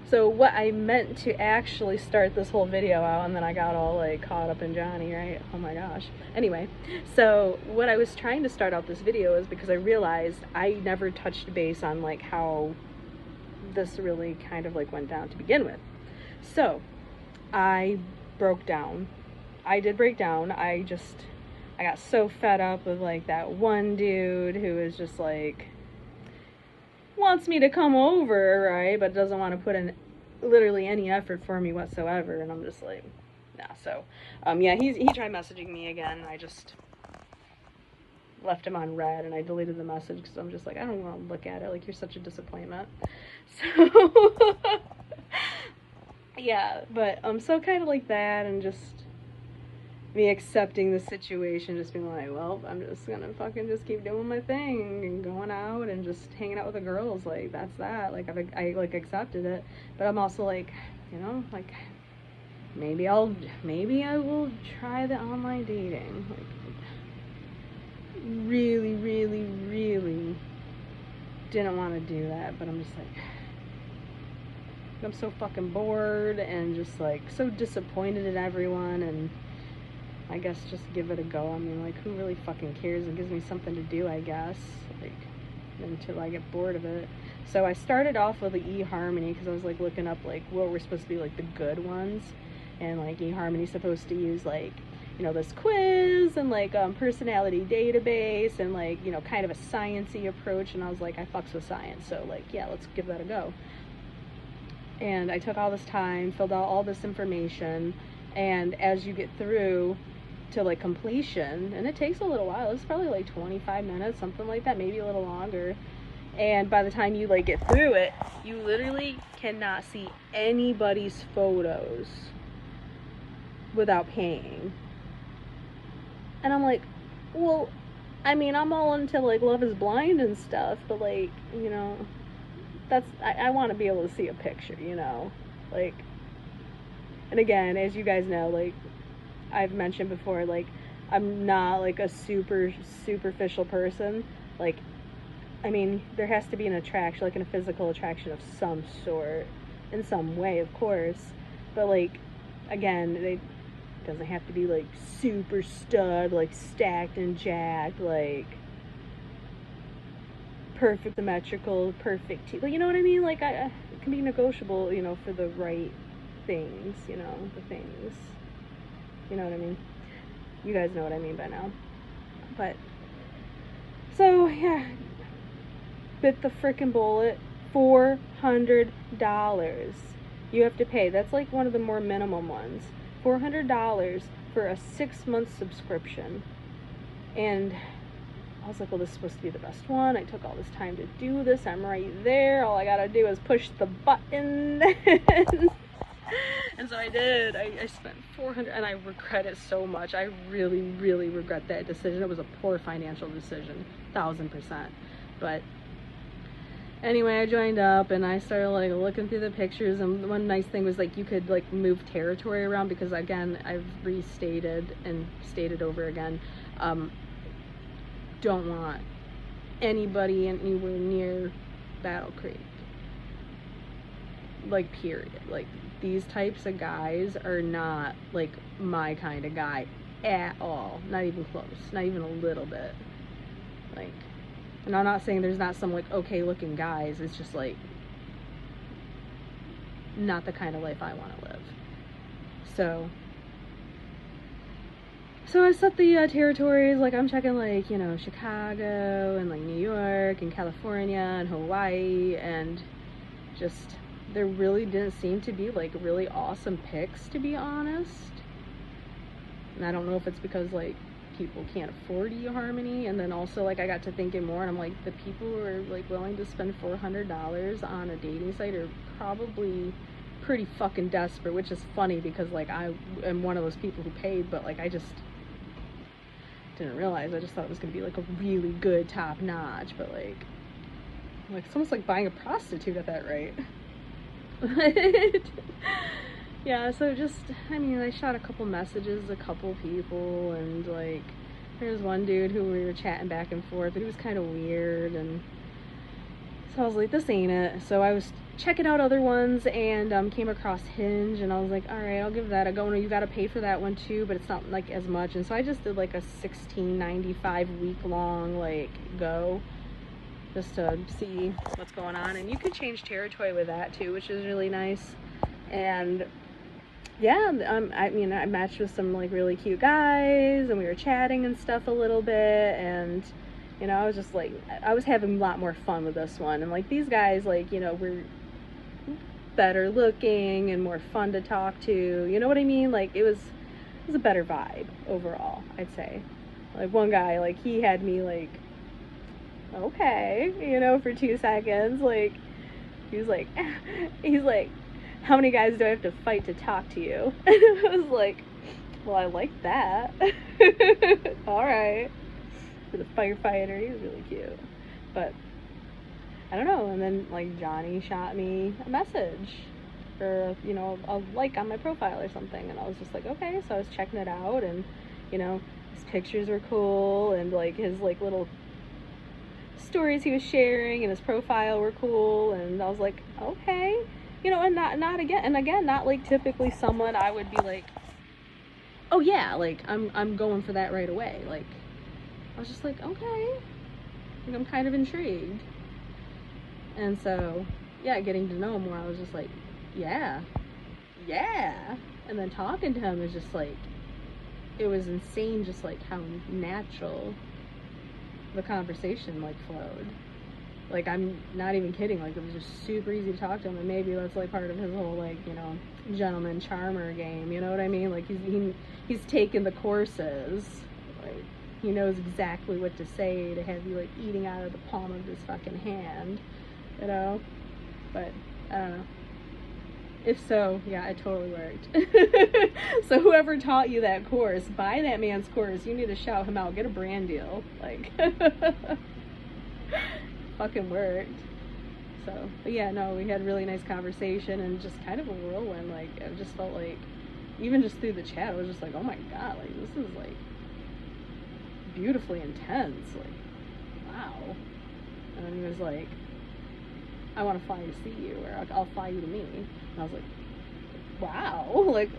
So what I meant to actually start this whole video out, and then I got all like caught up in Johnny, right? Oh my gosh. Anyway, so what I was trying to start out this video is because I realized I never touched base on like how this really kind of like went down to begin with. So I broke down. I did break down. I got so fed up with like that one dude who is just like wants me to come over, right, but doesn't want to put in literally any effort for me whatsoever, and I'm just like, nah. So yeah, he tried messaging me again, and I just left him on red, and I deleted the message because I'm just like, I don't want to look at it, like, you're such a disappointment. So yeah, but so kind of like that, and just me accepting the situation, just being like, well, I'm just gonna fucking just keep doing my thing and going out and just hanging out with the girls. Like, that's that. Like, I like accepted it, but I'm also like, you know, like maybe I will try the online dating. Like, really, really, really didn't want to do that, but I'm just like, I'm so fucking bored and just like so disappointed in everyone, and I guess just give it a go. I mean, like, who really fucking cares? It gives me something to do, I guess, like, until I get bored of it. So I started off with the Eharmony because I was like looking up like what were supposed to be like the good ones, and like Eharmony's supposed to use like, you know, this quiz and like personality database and like, you know, kind of a sciencey approach, and I was like, I fucks with science, so like, yeah, let's give that a go. And I took all this time, filled out all this information, and as you get through to like completion, and it takes a little while, it's probably like 25 minutes, something like that, maybe a little longer, and by the time you like get through it, you literally cannot see anybody's photos without paying. And I'm like, well, I mean, I'm all into like Love is Blind and stuff, but like, you know, that's, I want to be able to see a picture, you know, like, and again, as you guys know, like I've mentioned before, like, I'm not like a superficial person. Like, I mean, there has to be an attraction, like a physical attraction of some sort, in some way, of course. But like, again, it doesn't have to be like super stud, like stacked and jacked, like perfect symmetrical, perfect teeth. You know what I mean? Like, it can be negotiable, you know, for the right things, you know, the things. You know what I mean? You guys know what I mean by now. But, so, yeah. Bit the frickin' bullet. $400 you have to pay. That's like one of the more minimum ones. $400 for a 6-month subscription. And I was like, well, this is supposed to be the best one. I took all this time to do this. I'm right there. All I gotta do is push the button. And so I did. I spent $400, and I regret it so much. I really, really regret that decision. It was a poor financial decision, 1000%. But anyway, I joined up, and I started like looking through the pictures, and one nice thing was like you could like move territory around, because again, I've restated and stated over again, don't want anybody anywhere near Battle Creek. Like, period. Like, these types of guys are not like my kind of guy at all. Not even close. Not even a little bit. Like, and I'm not saying there's not some like okay looking guys. It's just like not the kind of life I want to live. So I set the territories. Like, I'm checking like, you know, Chicago and like New York and California and Hawaii, and just there really didn't seem to be like really awesome picks, to be honest. And I don't know if it's because like people can't afford eHarmony, and then also like I got to thinking more, and I'm like, the people who are like willing to spend $400 on a dating site are probably pretty fucking desperate, which is funny because like I am one of those people who paid, but like I just didn't realize. I just thought it was gonna be like a really good top notch, but like it's almost like buying a prostitute at that rate. Yeah, so just, I mean, I shot a couple messages, a couple people, and like there's one dude who we were chatting back and forth, but he was kind of weird, and So I was like, this ain't it. So I was checking out other ones and came across Hinge, and I was like, all right, I'll give that a go. No, you got to pay for that one too, but it's not like as much. And so I just did like a $16.95 week-long like go, just to see what's going on. And you could change territory with that too, which is really nice. And yeah, I mean, I matched with some like really cute guys, and we were chatting and stuff a little bit, and you know, I was just like, I was having a lot more fun with this one. And like these guys, like, you know, were better looking and more fun to talk to, you know what I mean? Like it was a better vibe overall, I'd say. Like one guy, like he had me like, okay, you know, for 2 seconds. Like he's like how many guys do I have to fight to talk to you? And I was like, well, I like that. All right. For the firefighter, he was really cute. But I don't know. And then like Johnny shot me a message or, you know, a like on my profile or something, and I was just like, okay. So I was checking it out, and you know, his pictures were cool, and like his like little stories he was sharing and his profile were cool, and I was like, okay, you know. And not again, not like typically someone I would be like, oh yeah, like I'm going for that right away. Like I was just like, okay, like I'm kind of intrigued. And so yeah, getting to know him more, I was just like, yeah. And then talking to him is just like, it was insane, just like how natural the conversation like flowed. Like I'm not even kidding, like it was just super easy to talk to him. And maybe that's like part of his whole like, you know, gentleman charmer game, you know what I mean? Like he's taken the courses, like he knows exactly what to say to have you like eating out of the palm of his fucking hand, you know. But I don't know. If so, yeah, it totally worked. So whoever taught you that course, buy that man's course. You need to shout him out. Get a brand deal. Like, fucking worked. So, but yeah, no, we had a really nice conversation and just kind of a whirlwind. Like, I just felt like, even just through the chat, I was just like, oh my God, like, this is like beautifully intense. Like, wow. And then he was like, I want to fly to see you, or I'll fly you to me. And I was like, wow, like,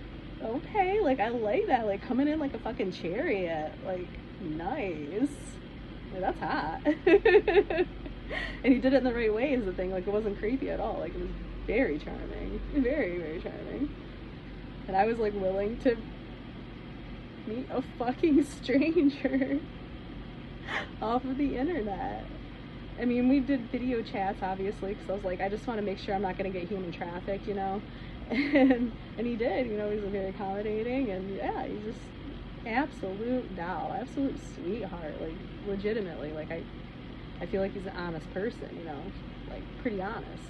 okay, like, I like that, like, coming in like a fucking chariot, like, nice, like, that's hot. And he did it in the right way is the thing, like, it wasn't creepy at all, like, it was very charming, very, very charming. And I was, like, willing to meet a fucking stranger off of the internet. I mean, we did video chats, obviously, because I was like, I just want to make sure I'm not going to get human trafficked, you know? And he did, you know, he's very accommodating, and yeah, he's just absolute doll, absolute sweetheart, like, legitimately, like, I feel like he's an honest person, you know, like, pretty honest,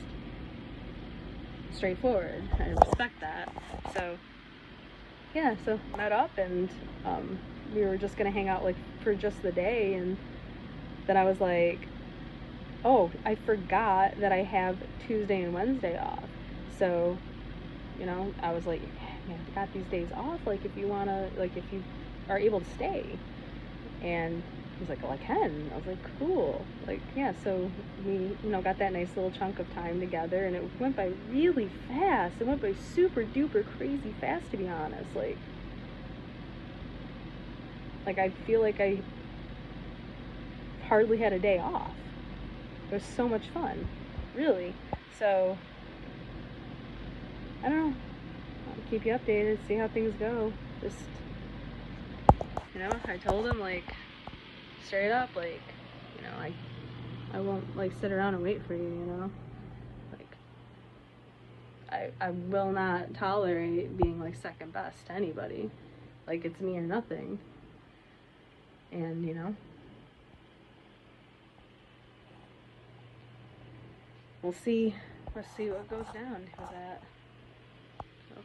straightforward. I respect that. So, yeah, so met up, and we were just going to hang out, like, for just the day, and then I was like, oh, I forgot that I have Tuesday and Wednesday off. So, you know, I was like, man, I got these days off. Like, if you want to, like, if you are able to stay. And he's like, well, I can. I was like, cool. Like, yeah, so we, you know, got that nice little chunk of time together, and it went by really fast. It went by super duper crazy fast, to be honest. Like I feel like I hardly had a day off. It was so much fun, really. So, I don't know. I'll keep you updated, see how things go. Just, you know, I told him, like, straight up, like, you know, I won't, like, sit around and wait for you, you know? Like, I will not tolerate being, like, second best to anybody. Like, it's me or nothing. And, you know, we'll see what goes down with that. So.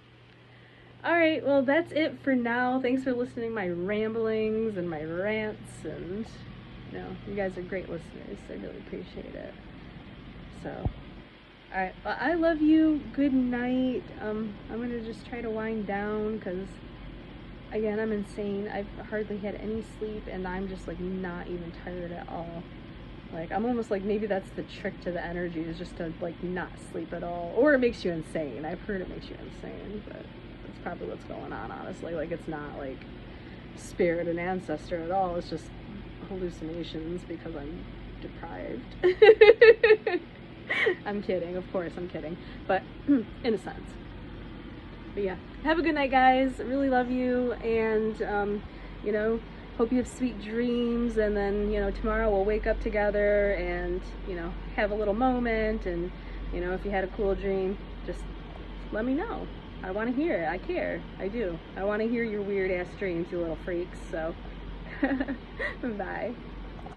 Alright, well, that's it for now. Thanks for listening to my ramblings and my rants, and, you know, you guys are great listeners. I really appreciate it. So, alright, well, I love you. Good night. I'm gonna just try to wind down, because, again, I'm insane. I've hardly had any sleep, and I'm just, like, not even tired at all. Like, I'm almost like, maybe that's the trick to the energy, is just to, like, not sleep at all. Or it makes you insane. I've heard it makes you insane, but that's probably what's going on, honestly. Like, it's not, like, spirit and ancestor at all. It's just hallucinations because I'm deprived. I'm kidding, of course, I'm kidding. But, in a sense. But yeah, have a good night, guys. I really love you, and, you know, hope you have sweet dreams, and then, you know, tomorrow we'll wake up together and, you know, have a little moment, and, you know, if you had a cool dream, just let me know. I want to hear it. I care. I do. I want to hear your weird ass dreams, you little freaks. So, bye.